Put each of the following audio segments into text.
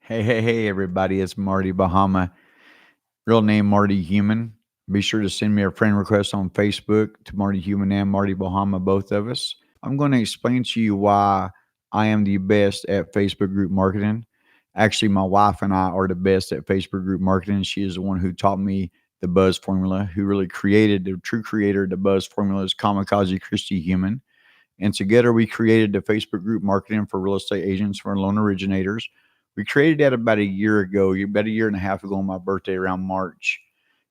Hey, everybody. It's Marty Bahama. Real name Marty Human. Be sure to send me a friend request on Facebook to Marty Human and Marty Bahama, both of us. I'm going to explain to you why I am the best at Facebook group marketing. Actually, my wife and I are the best at Facebook group marketing. She is the one who taught me the buzz formula, who really created the true creator of the buzz formula is Kamikaze Kristi Human. And together we created the Facebook group marketing for real estate agents for loan originators. We created that about a year ago, about a year and a half ago on my birthday around March.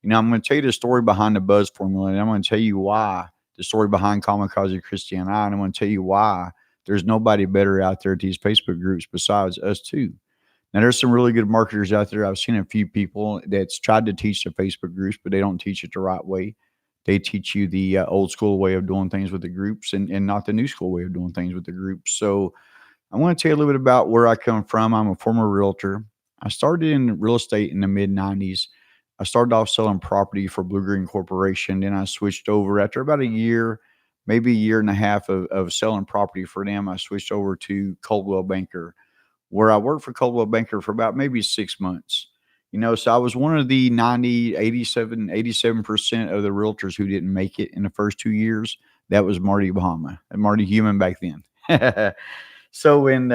I'm going to tell you the story behind the buzz formula, and I'm going to tell you why the story behind Kamikaze Christian and I'm going to tell you why there's nobody better out there at these Facebook groups besides us two. Now, there's some really good marketers out there. I've seen a few people that's tried to teach the Facebook groups, but they don't teach it the right way. They teach you the old school way of doing things with the groups and not the new school way of doing things with the groups. So I want to tell you a little bit about where I come from. I'm a former realtor. I started in real estate in the mid 90s. I started off selling property for Blue Green Corporation. Then I switched over after about a year, maybe a year and a half of selling property for them. I switched over to Coldwell Banker, where I worked for Coldwell Banker for about maybe 6 months. So I was one of the 90, 87% of the realtors who didn't make it in the first 2 years. That was Marty Bahama and Marty Human back then. So in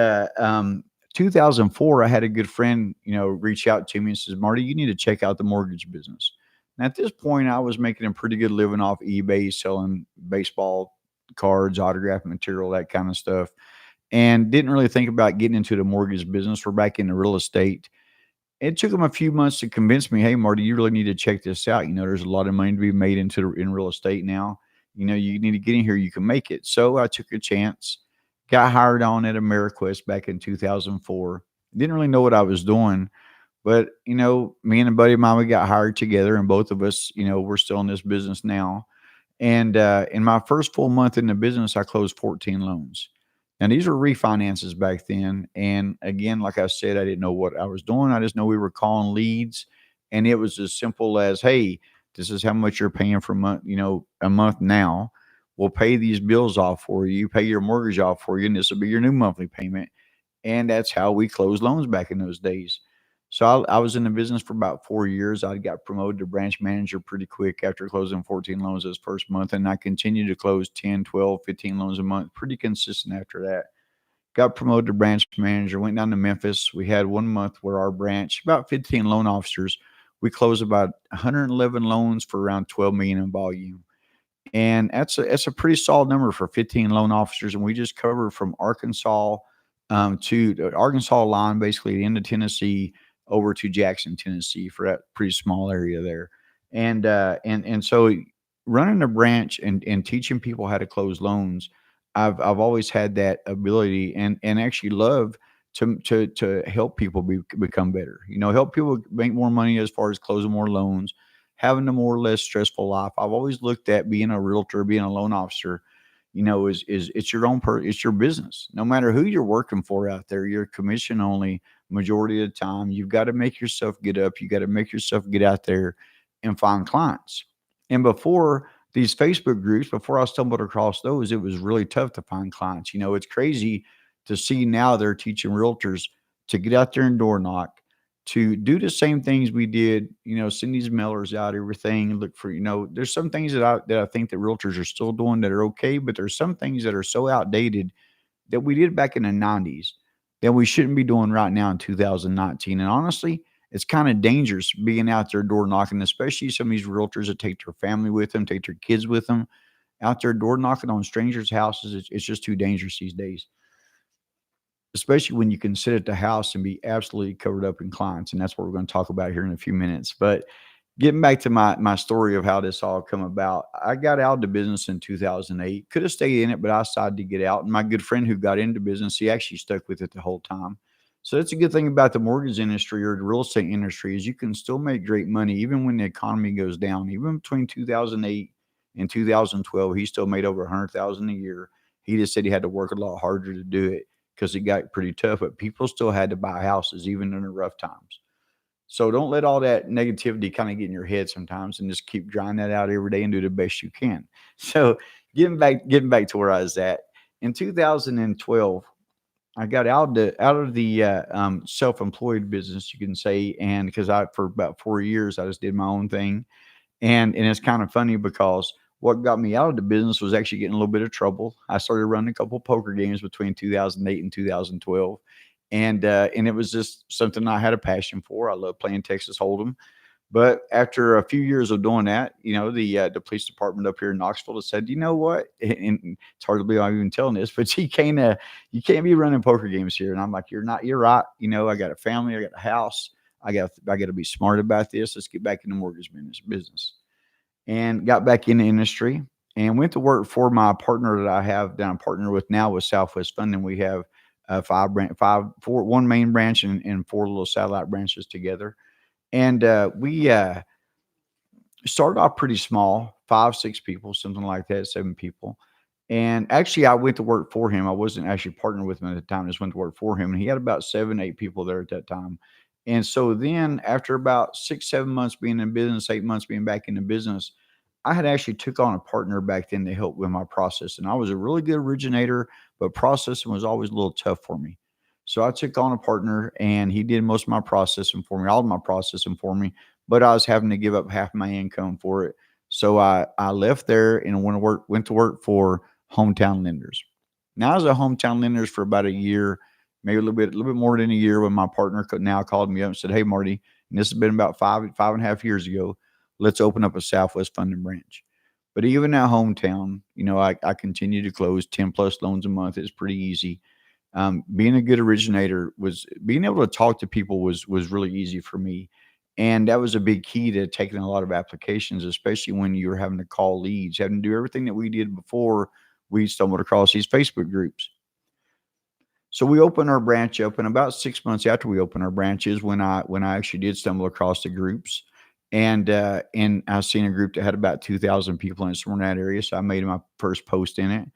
2004, I had a good friend, reach out to me and says, Marty, you need to check out the mortgage business. And at this point, I was making a pretty good living off eBay, selling baseball cards, autograph material, that kind of stuff, and didn't really think about getting into the mortgage business. We're back into real estate. It took them a few months to convince me, hey, Marty, you really need to check this out. There's a lot of money to be made in real estate now. You need to get in here. You can make it. So I took a chance, got hired on at AmeriQuest back in 2004. Didn't really know what I was doing, but me and a buddy of mine, we got hired together, and both of us, we're still in this business now. And in my first full month in the business, I closed 14 loans. Now, these were refinances back then. And again, like I said, I didn't know what I was doing. I just know we were calling leads. And it was as simple as, hey, this is how much you're paying for a month now. We'll pay these bills off for you, pay your mortgage off for you, and this will be your new monthly payment. And that's how we closed loans back in those days. So I was in the business for about 4 years. I got promoted to branch manager pretty quick after closing 14 loans this first month. And I continued to close 10, 12, 15 loans a month, pretty consistent after that. Got promoted to branch manager, went down to Memphis. We had 1 month where our branch, about 15 loan officers, we closed about 111 loans for around 12 million in volume. And that's a pretty solid number for 15 loan officers. And we just covered from Arkansas to the Arkansas line, basically the end of Tennessee, over to Jackson, Tennessee, for that pretty small area there. And so running a branch and teaching people how to close loans, I've always had that ability and actually love to help people become better. Help people make more money as far as closing more loans, having a more or less stressful life. I've always looked at being a realtor, being a loan officer, is it's your own it's your business. No matter who you're working for out there, you're commission only majority of the time. You've got to make yourself get up. You got to make yourself get out there and find clients. And before these Facebook groups, before I stumbled across those, it was really tough to find clients. It's crazy to see now they're teaching realtors to get out there and door knock, to do the same things we did, send these mailers out, everything, look for, there's some things that I think that realtors are still doing that are okay, but there's some things that are so outdated that we did back in the 90s that we shouldn't be doing right now in 2019. And honestly, it's kind of dangerous being out there door knocking, especially some of these realtors that take their family with them, take their kids with them, out there door knocking on strangers' houses. It's just too dangerous these days, especially when you can sit at the house and be absolutely covered up in clients. And that's what we're going to talk about here in a few minutes. But getting back to my story of how this all come about, I got out of the business in 2008. Could have stayed in it, but I decided to get out. And my good friend who got into business, he actually stuck with it the whole time. So that's a good thing about the mortgage industry or the real estate industry is you can still make great money even when the economy goes down. Even between 2008 and 2012, he still made over 100,000 a year. He just said he had to work a lot harder to do it because it got pretty tough, but people still had to buy houses even in the rough times. So don't let all that negativity kind of get in your head sometimes and just keep drying that out every day and do the best you can. So getting back to where I was at in 2012, I got out of the self-employed business, you can say, and because I for about 4 years I just did my own thing, and it's kind of funny because what got me out of the business was actually getting a little bit of trouble. I started running a couple poker games between 2008 and 2012, and it was just something I had a passion for. I love playing Texas Hold'em. But after a few years of doing that, the police department up here in Knoxville has said, you know what? And it's hard to believe I'm even telling this, but you can't be running poker games here. And I'm like, you're right. I got a family, I got a house, I got to be smart about this. Let's get back in the mortgage business. And got back in the industry and went to work for my partner that I have that I'm partnered with now with Southwest Funding. We have one main branch and four little satellite branches together. And we started off pretty small, 5, 6 people, something like that, 7 people. And actually, I went to work for him. I wasn't actually partnered with him at the time. I just went to work for him. And he had about 7, 8 people there at that time. And so then, after about 6, 7 months being in business, 8 months being back in the business, I had actually took on a partner back then to help with my process. And I was a really good originator, but processing was always a little tough for me. So I took on a partner and he did most of my processing for me, all of my processing for me, but I was having to give up half my income for it. So I left there and went to work for Hometown Lenders. Now I was at Hometown Lenders for about a year, maybe a little bit more than a year when my partner now called me up and said, "Hey Marty," and this has been about 5.5 years ago. Let's open up a Southwest Funding branch. But even at Hometown, I continue to close 10 plus loans a month. It's pretty easy. Being a good originator was being able to talk to people was really easy for me, and that was a big key to taking a lot of applications, especially when you're having to call leads, having to do everything that we did before we stumbled across these Facebook groups. So we opened our branch up, and about 6 months after we opened our branches, when I actually did stumble across the groups, and I seen a group that had about 2,000 people in it, somewhere in that area. So I made my first post in it.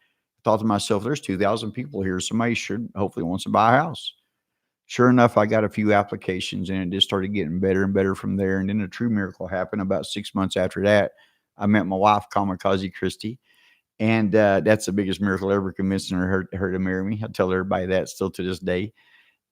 Thought to myself, "There's 2,000 people here. Somebody should hopefully wants to buy a house." Sure enough, I got a few applications, and it just started getting better and better from there. And then a true miracle happened about 6 months after that. I met my wife, Kamikaze Kristi, and that's the biggest miracle ever, convincing her to marry me. I tell everybody that still to this day.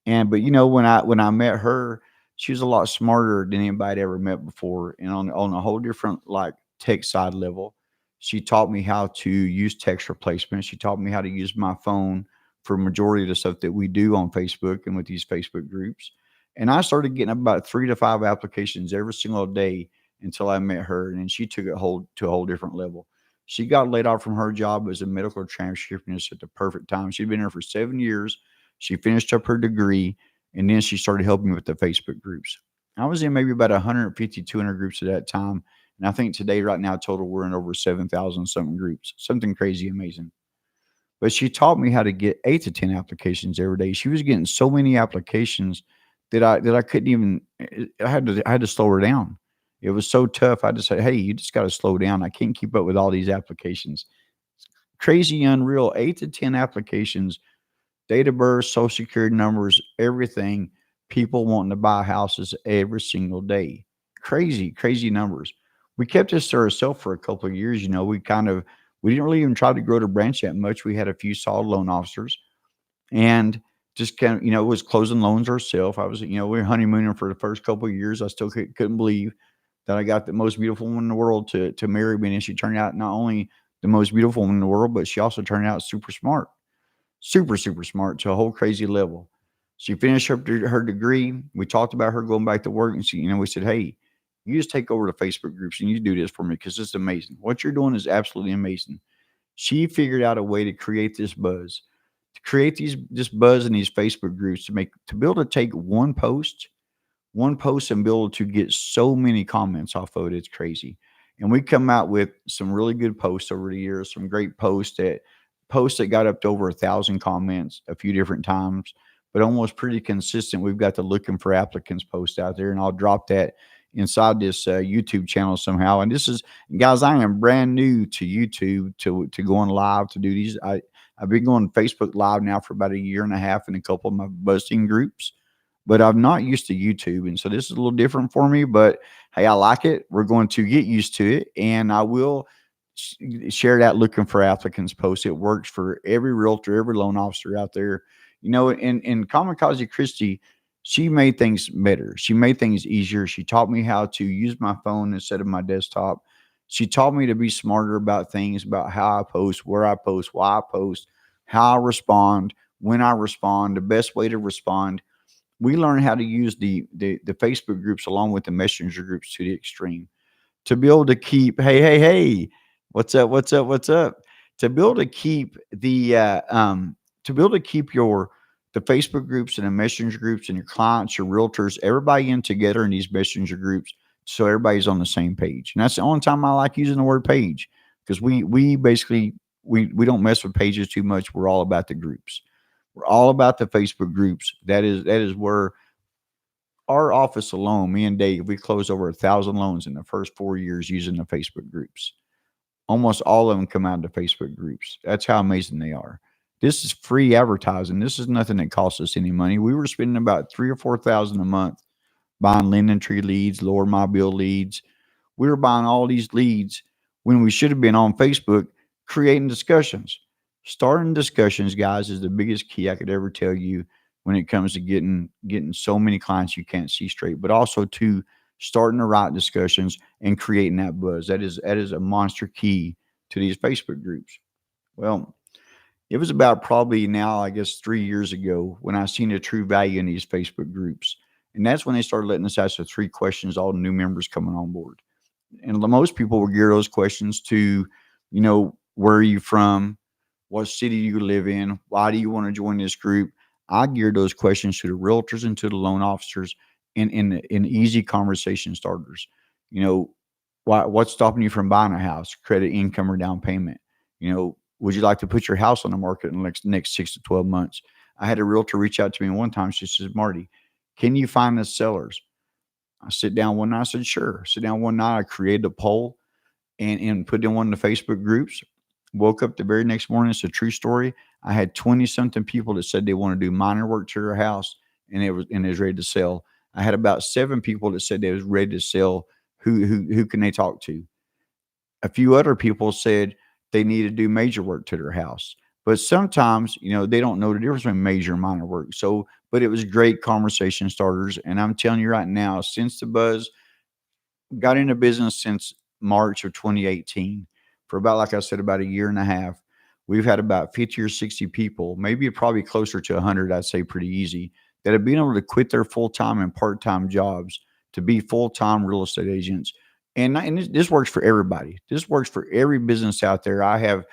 But when I met her, she was a lot smarter than anybody I'd ever met before, and on a whole different like tech side level. She taught me how to use text replacement. She taught me how to use my phone for majority of the stuff that we do on Facebook and with these Facebook groups. And I started getting about 3 to 5 applications every single day until I met her, and then she took it whole to a whole different level. She got laid off from her job as a medical transcriptionist at the perfect time. She'd been there for 7 years. She finished up her degree, and then she started helping me with the Facebook groups. I was in maybe about 150, 200 groups at that time. And I think today, right now, total, we're in over 7,000 something groups, something crazy amazing. But she taught me how to get 8 to 10 applications every day. She was getting so many applications that I couldn't even. I had to slow her down. It was so tough. I had to say, "Hey, you just got to slow down. I can't keep up with all these applications." Crazy, unreal. 8 to 10 applications, date of birth, social security numbers, everything. People wanting to buy houses every single day. Crazy, crazy numbers. We kept this to ourselves for a couple of years. We didn't really even try to grow the branch that much. We had a few solid loan officers and just was closing loans ourselves. We were honeymooning for the first couple of years. I still couldn't believe that I got the most beautiful woman in the world to marry me. And she turned out not only the most beautiful woman in the world, but she also turned out super smart. Super, super smart to a whole crazy level. She finished up her degree. We talked about her going back to work, and we said, "Hey, you just take over the Facebook groups and you do this for me because it's amazing. What you're doing is absolutely amazing." She figured out a way to create this buzz, to create this buzz in these Facebook groups to be able to take one post and be able to get so many comments off of it. It's crazy. And we come out with some really good posts over the years, some great posts that got up to over 1,000 comments a few different times, but almost pretty consistent. We've got the looking for applicants post out there, and I'll drop that inside this YouTube channel somehow. And this is, guys, I am brand new to YouTube to going live to do these. I've been going Facebook live now for about a year and a half in a couple of my busting groups, but I'm not used to YouTube. And so this is a little different for me, but hey, I like it. We're going to get used to it, and I will share that looking for applicants post. It works for every realtor, every loan officer out there. in Kamikaze Kristi, she made things better. She made things easier. She taught me how to use my phone instead of my desktop. She taught me to be smarter about things, about how I post, where I post, why I post, how I respond, when I respond, the best way to respond. We learned how to use the Facebook groups along with the messenger groups to the extreme to be able to keep, hey, what's up, to be able to keep to be able to keep the Facebook groups and the messenger groups and your clients, your realtors, everybody in together in these messenger groups, so everybody's on the same page. And that's the only time I like using the word page, because we basically we don't mess with pages too much. We're all about the groups. We're all about the Facebook groups. That is where our office alone, me and Dave, we closed over 1,000 loans in the first 4 years using the Facebook groups. Almost all of them come out of the Facebook groups. That's how amazing they are. This is free advertising. This is nothing that costs us any money. We were spending about 3 or 4 thousand a month buying Linden Tree leads, Lower Mobile leads. We were buying all these leads when we should have been on Facebook creating discussions. Starting discussions, guys, is the biggest key I could ever tell you when it comes to getting so many clients you can't see straight, but also to starting the right discussions and creating that buzz. That is a monster key to these Facebook groups. Well, it was about probably now, I guess, 3 years ago when I seen the true value in these Facebook groups. And that's when they started letting us ask the 3 questions, all the new members coming on board. And most people will gear those questions to, where are you from? What city do you live in? Why do you want to join this group? I geared those questions to the realtors and to the loan officers in easy conversation starters. You know, what's stopping you from buying a house? Credit, income, or down payment? Would you like to put your house on the market in the next 6 to 12 months? I had a realtor reach out to me one time. She says, Marty, can you find us sellers? I sit down one night. I said, sure. Sit down one night. I created a poll and put in one of the Facebook groups. Woke up the very next morning. It's a true story. I had 20 something people that said they want to do minor work to their house and it was ready to sell. I had about 7 people that said they was ready to sell. Who can they talk to? A few other people said they need to do major work to their house. But sometimes, they don't know the difference between major and minor work. So, but it was great conversation starters. And I'm telling you right now, since the buzz got into business since March of 2018, for about, like I said, about a year and a half, we've had about 50 or 60 people, maybe probably closer to 100, I'd say pretty easy, that have been able to quit their full-time and part-time jobs to be full-time real estate agents. And this works for everybody. This works for every business out there. I have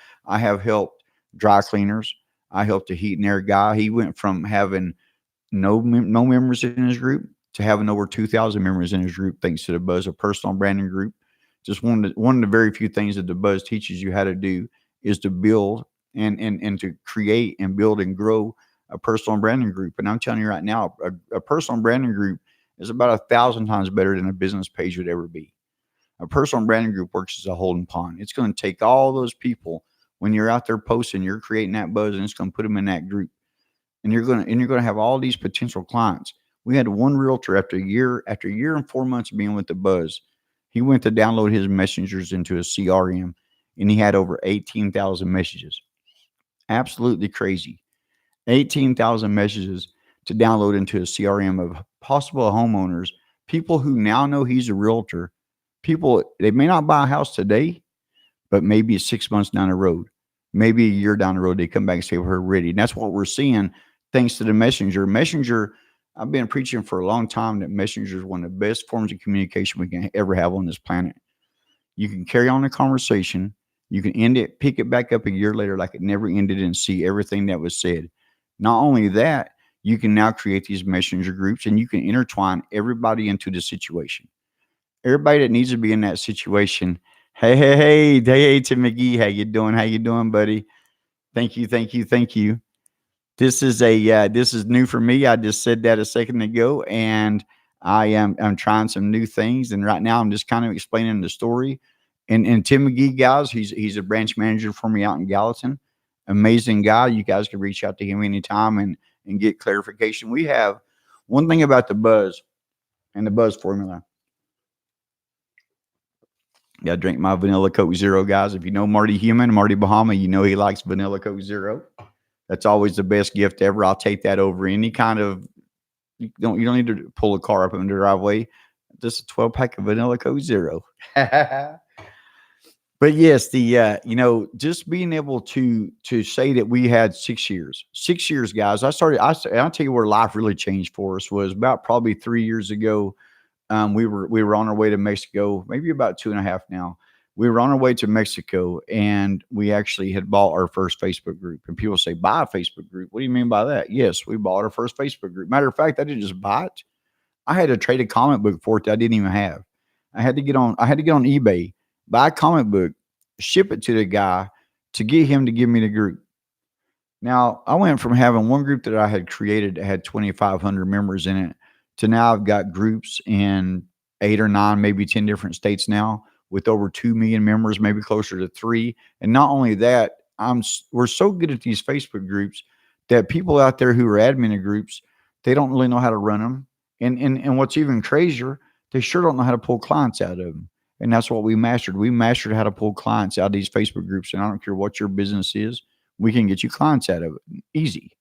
helped dry cleaners. I helped a heat and air guy. He went from having no members in his group to having over 2,000 members in his group, thanks to the Buzz, a personal branding group. Just one of the very few things that the Buzz teaches you how to do is to build and to create and build and grow a personal branding group. And I'm telling you right now, a personal branding group is about 1,000 times better than a business page would ever be. A personal branding group works as a holding pond. It's going to take all those people when you're out there posting, you're creating that buzz, and it's going to put them in that group. And you're going to have all these potential clients. We had one realtor after a year and 4 months being with the Buzz. He went to download his messengers into a CRM, and he had over 18,000 messages. Absolutely crazy. 18,000 messages to download into a CRM of possible homeowners, people who now know he's a realtor. People, they may not buy a house today, but maybe 6 months down the road, maybe a year down the road, they come back and say, we're ready. And that's what we're seeing thanks to the messenger. Messenger, I've been preaching for a long time that messenger is one of the best forms of communication we can ever have on this planet. You can carry on a conversation. You can end it, pick it back up a year later like it never ended, and see everything that was said. Not only that, you can now create these messenger groups and you can intertwine everybody into the situation. Everybody that needs to be in that situation. Hey, Tim McGee, how you doing? How you doing, buddy? Thank you. This is new for me. I just said that a second ago, and I'm trying some new things. And right now, I'm just kind of explaining the story. And Tim McGee, guys, he's a branch manager for me out in Gallatin. Amazing guy. You guys can reach out to him anytime and get clarification. We have one thing about the Buzz and the Buzz formula. Got to drink my vanilla Coke Zero, guys. If you know Marty Human, Marty Bahama, you know he likes vanilla Coke Zero. That's always the best gift ever. I'll take that over any kind of. You don't need to pull a car up in the driveway. Just a 12 pack of vanilla Coke Zero. But yes, just being able to say that we had 6 years, 6 years, guys. I'll tell you where life really changed for us was about probably 3 years ago. We were on our way to Mexico, maybe about 2.5 now. We were on our way to Mexico, and we actually had bought our first Facebook group. And people say, buy a Facebook group. What do you mean by that? Yes, we bought our first Facebook group. Matter of fact, I didn't just buy it. I had to trade a comic book for it that I didn't even have. I had to get on eBay, buy a comic book, ship it to the guy to get him to give me the group. Now, I went from having one group that I had created that had 2,500 members in it to now I've got groups in 8 or 9, maybe 10 different states now with over 2 million members, maybe closer to 3. And not only that, we're so good at these Facebook groups that people out there who are admin of groups, they don't really know how to run them. And what's even crazier, they sure don't know how to pull clients out of them. And that's what we mastered. We mastered how to pull clients out of these Facebook groups. And I don't care what your business is, we can get you clients out of it. Easy.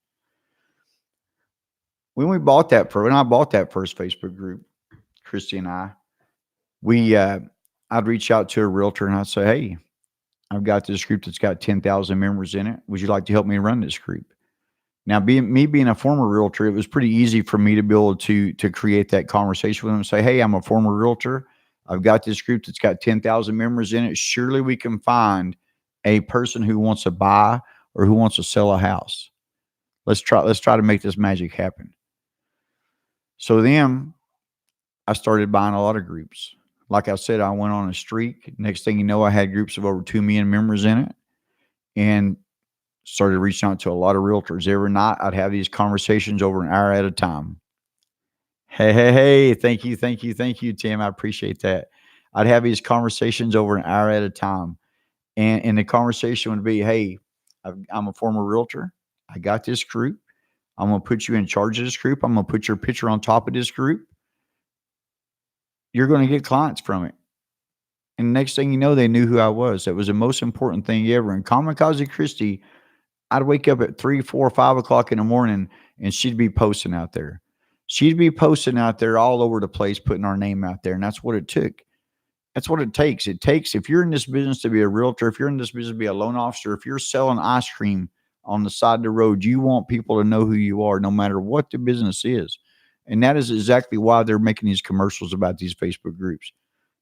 When I bought that first Facebook group, Kristi and I'd reach out to a realtor and I'd say, hey, I've got this group that's got 10,000 members in it. Would you like to help me run this group? Now, being a former realtor, it was pretty easy for me to be able to create that conversation with them and say, hey, I'm a former realtor. I've got this group that's got 10,000 members in it. Surely we can find a person who wants to buy or who wants to sell a house. Let's try to make this magic happen. So then I started buying a lot of groups. Like I said, I went on a streak. Next thing you know, I had groups of over 2 million members in it and started reaching out to a lot of realtors. Every night I'd have these conversations over an hour at a time. Hey, thank you, Tim. I appreciate that. I'd have these conversations over an hour at a time. And the conversation would be, hey, I'm a former realtor. I got this group. I'm going to put you in charge of this group. I'm going to put your picture on top of this group. You're going to get clients from it. And next thing you know, they knew who I was. That was the most important thing ever. And Kamikaze Kristi, I'd wake up at 3, 4, 5 o'clock in the morning and she'd be posting out there. She'd be posting out there all over the place, putting our name out there. And that's what it took. That's what it takes. If you're in this business to be a realtor, if you're in this business to be a loan officer, if you're selling ice cream on the side of the road, you want people to know who you are, no matter what the business is. And that is exactly why they're making these commercials about these Facebook groups.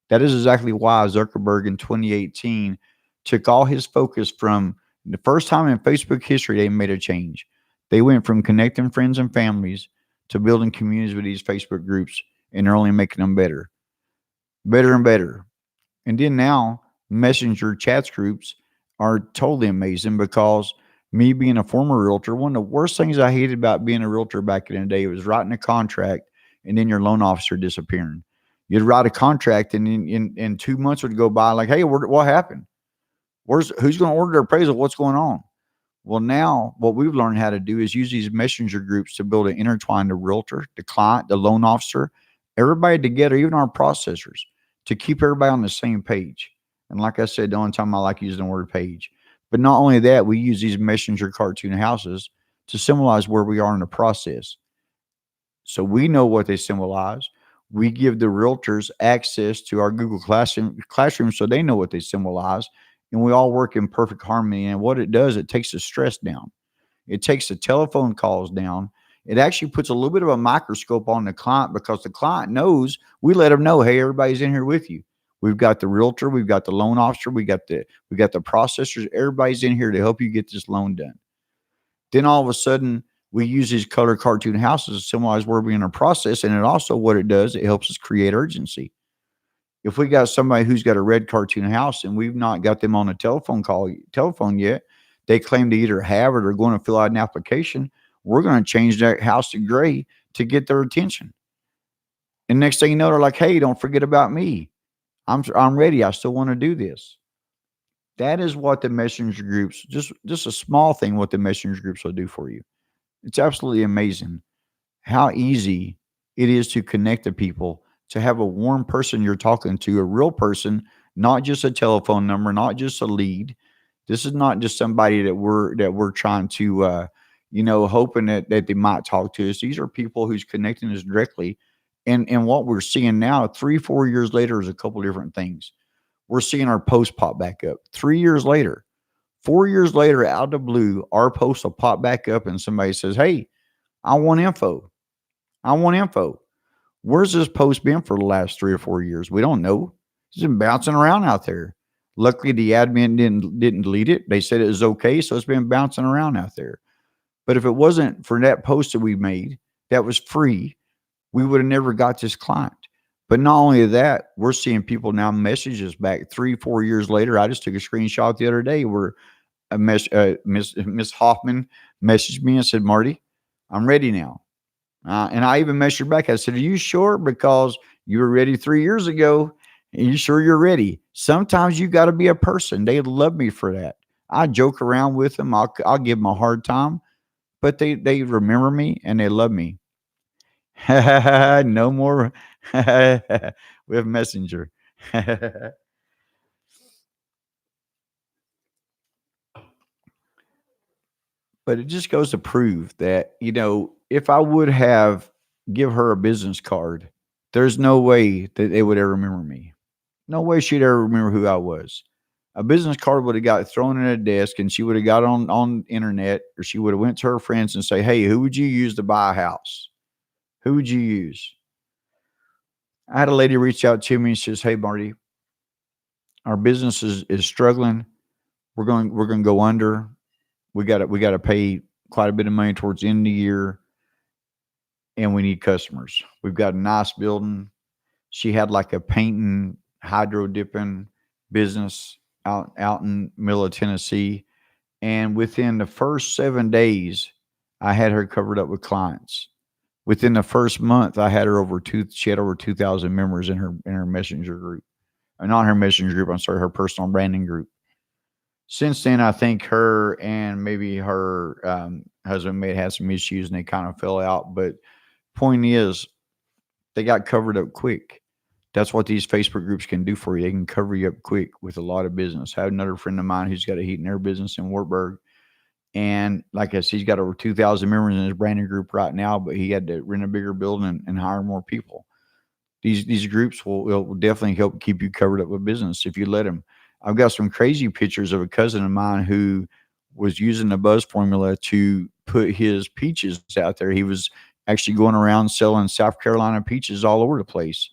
That is exactly why Zuckerberg in 2018 took all his focus from the first time in Facebook history they made a change. They went from connecting friends and families to building communities with these Facebook groups, and they're only making them better and better. And then now messenger chats groups are totally amazing because me being a former realtor, one of the worst things I hated about being a realtor back in the day was writing a contract and then your loan officer disappearing. You'd write a contract and in 2 months would go by like, hey, what happened? Who's going to order the appraisal? What's going on? Well, now what we've learned how to do is use these messenger groups to build an intertwine the realtor, the client, the loan officer, everybody together, even our processors, to keep everybody on the same page. And like I said, the only time I like using the word page. But not only that, we use these messenger cartoon houses to symbolize where we are in the process. So we know what they symbolize. We give the realtors access to our Google Classroom so they know what they symbolize. And we all work in perfect harmony. And what it does, it takes the stress down. It takes the telephone calls down. It actually puts a little bit of a microscope on the client because the client knows, we let them know, hey, everybody's in here with you. We've got the realtor, we've got the loan officer, we got the processors. Everybody's in here to help you get this loan done. Then all of a sudden, we use these color cartoon houses to symbolize where we're in a process. And it also, what it does, it helps us create urgency. If we got somebody who's got a red cartoon house and we've not got them on a telephone yet, they claim to either have or they're going to fill out an application, we're going to change that house to gray to get their attention. And next thing you know, they're like, hey, don't forget about me. I'm ready. I still want to do this. That is what the messenger groups, just a small thing, what the messenger groups will do for you. It's absolutely amazing how easy it is to connect to people, to have a warm person you're talking to, a real person, not just a telephone number, not just a lead. This is not just somebody that we're trying to hoping that they might talk to us. These are people who's connecting us directly. And what we're seeing now, 3, 4 years later, is a couple different things. We're seeing our post pop back up. 3 years later, 4 years later, out of the blue, our post will pop back up and somebody says, "Hey, I want info. I want info." Where's this post been for the last 3 or 4 years? We don't know. It's been bouncing around out there. Luckily, the admin didn't delete it. They said it was okay, so it's been bouncing around out there. But if it wasn't for that post that we made that was free, we would have never got this client. But not only that, we're seeing people now message us back 3, 4 years later. I just took a screenshot the other day where Miss Hoffman messaged me and said, "Marty, I'm ready now." And I even messaged back. I said, "Are you sure? Because you were ready 3 years ago. Are you sure you're ready?" Sometimes you got to be a person. They love me for that. I joke around with them. I'll give them a hard time, but they remember me and they love me. No more with Messenger. But it just goes to prove that, if I would have give her a business card, there's no way that they would ever remember me. No way she'd ever remember who I was. A business card would have got thrown in a desk and she would have got on internet, or she would have went to her friends and say, "Hey, who would you use to buy a house? Who would you use?" I had a lady reach out to me and says, "Hey, Marty, our business is struggling. We're going to go under. We got to pay quite a bit of money towards the end of the year, and we need customers. We've got a nice building." She had like a painting, hydro dipping business out in middle of Tennessee, and within the first 7 days, I had her covered up with clients. Within the first month, I had her over two. She had over 2,000 members in her messenger group, or not her messenger group. I'm sorry, her personal branding group. Since then, I think her and maybe her husband may have had some issues and they kind of fell out. But point is, they got covered up quick. That's what these Facebook groups can do for you. They can cover you up quick with a lot of business. I have another friend of mine who's got a heat and air business in Wartburg. And like I said, he's got over 2,000 members in his branding group right now, but he had to rent a bigger building and hire more people. These groups will definitely help keep you covered up with business if you let them. I've got some crazy pictures of a cousin of mine who was using the buzz formula to put his peaches out there. He was actually going around selling South Carolina peaches all over the place.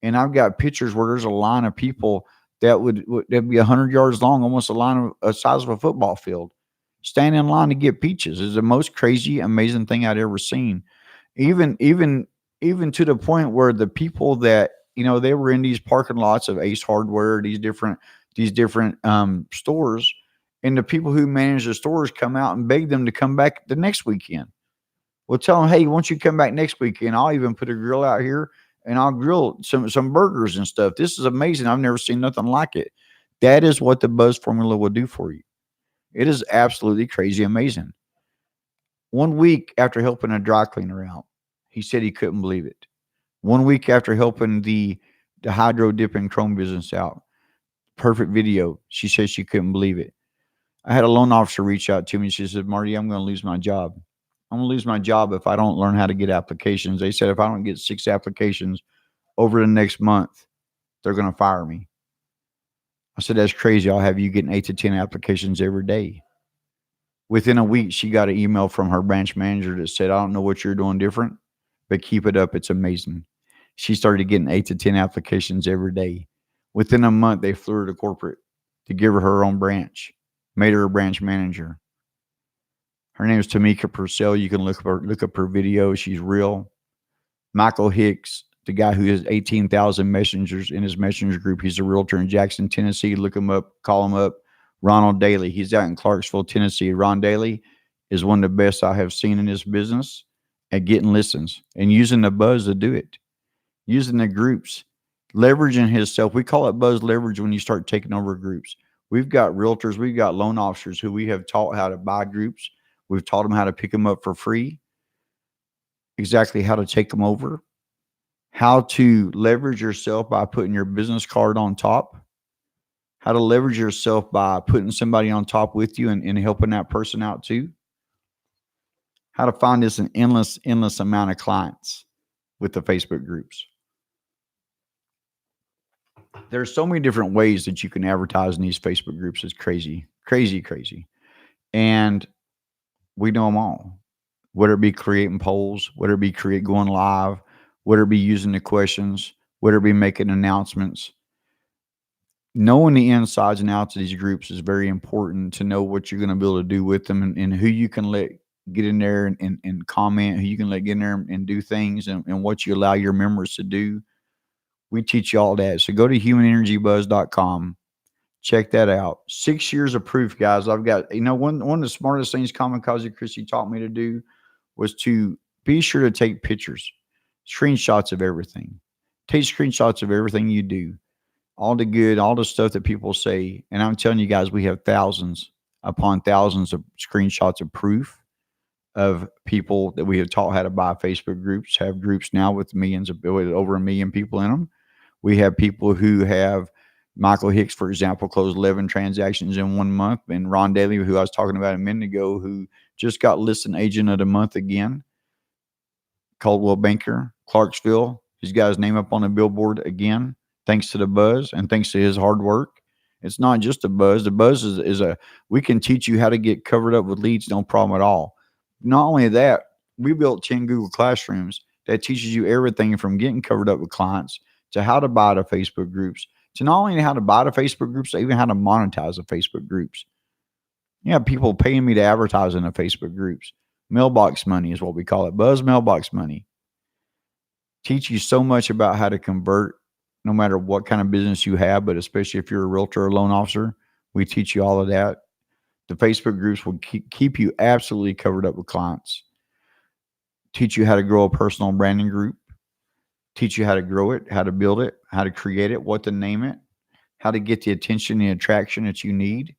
And I've got pictures where there's a line of people that'd be 100 yards long, almost a line of a size of a football field, standing in line to get peaches. Is the most crazy, amazing thing I'd ever seen. Even even even to the point where the people that they were in these parking lots of Ace Hardware, these different stores, and the people who manage the stores come out and beg them to come back the next weekend. We'll tell them, "Hey, once you come back next weekend, I'll even put a grill out here and I'll grill some burgers and stuff. This is amazing. I've never seen nothing like it." That is what the buzz formula will do for you. It is absolutely crazy amazing. 1 week after helping a dry cleaner out, he said he couldn't believe it. 1 week after helping the hydro dipping chrome business out, perfect video. She said she couldn't believe it. I had a loan officer reach out to me. She said, "Marty, I'm going to lose my job. I'm going to lose my job if I don't learn how to get applications." They said if I don't get 6 applications over the next month, they're going to fire me. I said, "That's crazy. I'll have you getting 8 to 10 applications every day." Within a week, she got an email from her branch manager that said, "I don't know what you're doing different, but keep it up. It's amazing." She started getting 8 to 10 applications every day. Within a month, they flew her to corporate to give her own branch, made her a branch manager. Her name is Tamika Purcell. You can look up her video. She's real. Michael Hicks, the guy who has 18,000 messengers in his messenger group. He's a realtor in Jackson, Tennessee. Look him up. Call him up. Ronald Daly. He's out in Clarksville, Tennessee. Ron Daly is one of the best I have seen in this business at getting listens and using the buzz to do it, using the groups, leveraging himself. We call it buzz leverage when you start taking over groups. We've got realtors, we've got loan officers who we have taught how to buy groups. We've taught them how to pick them up for free, exactly how to take them over, how to leverage yourself by putting your business card on top, how to leverage yourself by putting somebody on top with you and helping that person out too. how to find this an endless amount of clients with the Facebook groups. There's so many different ways that you can advertise in these Facebook groups. It's crazy, crazy, crazy. And we know them all. Whether it be creating polls, whether it be going live, whether it be using the questions, whether it be making announcements. Knowing the insides and outs of these groups is very important to know what you're going to be able to do with them, and who you can let get in there and comment, who you can let get in there and do things, and what you allow your members to do. We teach you all that. So go to humanenergybuzz.com. Check that out. 6 years of proof, guys. I've got, one of the smartest things Kamikaze Kristi taught me to do was to be sure to take pictures, screenshots of everything. Take screenshots of everything you do, all the good, all the stuff that people say. And I'm telling you guys, we have thousands upon thousands of screenshots of proof of people that we have taught how to buy Facebook groups, have groups now with over 1 million people in them. We have people who have, Michael Hicks, for example, closed 11 transactions in 1 month. And Ron Daly, who I was talking about a minute ago, who just got listing agent of the month again. Caldwell Banker, Clarksville. He's got his name up on the billboard again, thanks to the buzz and thanks to his hard work. It's not just a buzz. The buzz is we can teach you how to get covered up with leads, no problem at all. Not only that, we built 10 Google Classrooms that teaches you everything from getting covered up with clients to how to buy the Facebook groups, to not only how to buy the Facebook groups, but even how to monetize the Facebook groups. You have people paying me to advertise in the Facebook groups. Mailbox money is what we call it. Buzz mailbox money. Teach you so much about how to convert no matter what kind of business you have, but especially if you're a realtor or loan officer, we teach you all of that. The Facebook groups will keep you absolutely covered up with clients. Teach you how to grow a personal branding group. Teach you how to grow it, how to build it, how to create it, what to name it, how to get the attention and attraction that you need.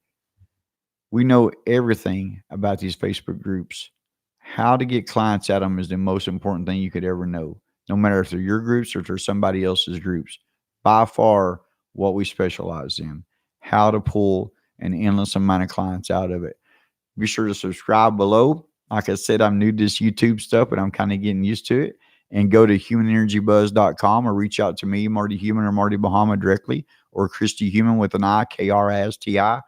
We know everything about these Facebook groups. How to get clients at them is the most important thing you could ever know, no matter if they're your groups or if they're somebody else's groups. By far, what we specialize in, how to pull an endless amount of clients out of it. Be sure to subscribe below. Like I said, I'm new to this YouTube stuff, but I'm kind of getting used to it. And go to humanenergybuzz.com or reach out to me, Marty Human or Marty Bahama directly, or Kristi Human with an I, Kristi.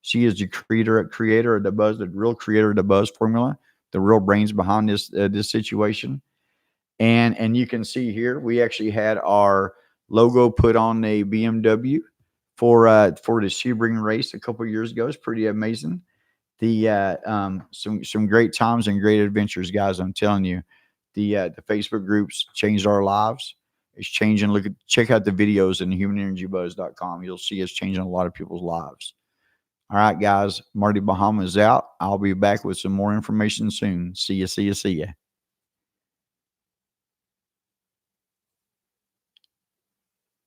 She is the creator of the Buzz, the real creator of the Buzz formula, the real brains behind this situation. And you can see here, we actually had our logo put on a BMW for the Sebring race a couple of years ago. It's pretty amazing. Some great times and great adventures, guys. I'm telling you, the Facebook groups changed our lives. It's changing. Check out the videos in humanenergybuzz.com. You'll see it's changing a lot of people's lives. All right, guys. Marty Bahama is out. I'll be back with some more information soon. See ya.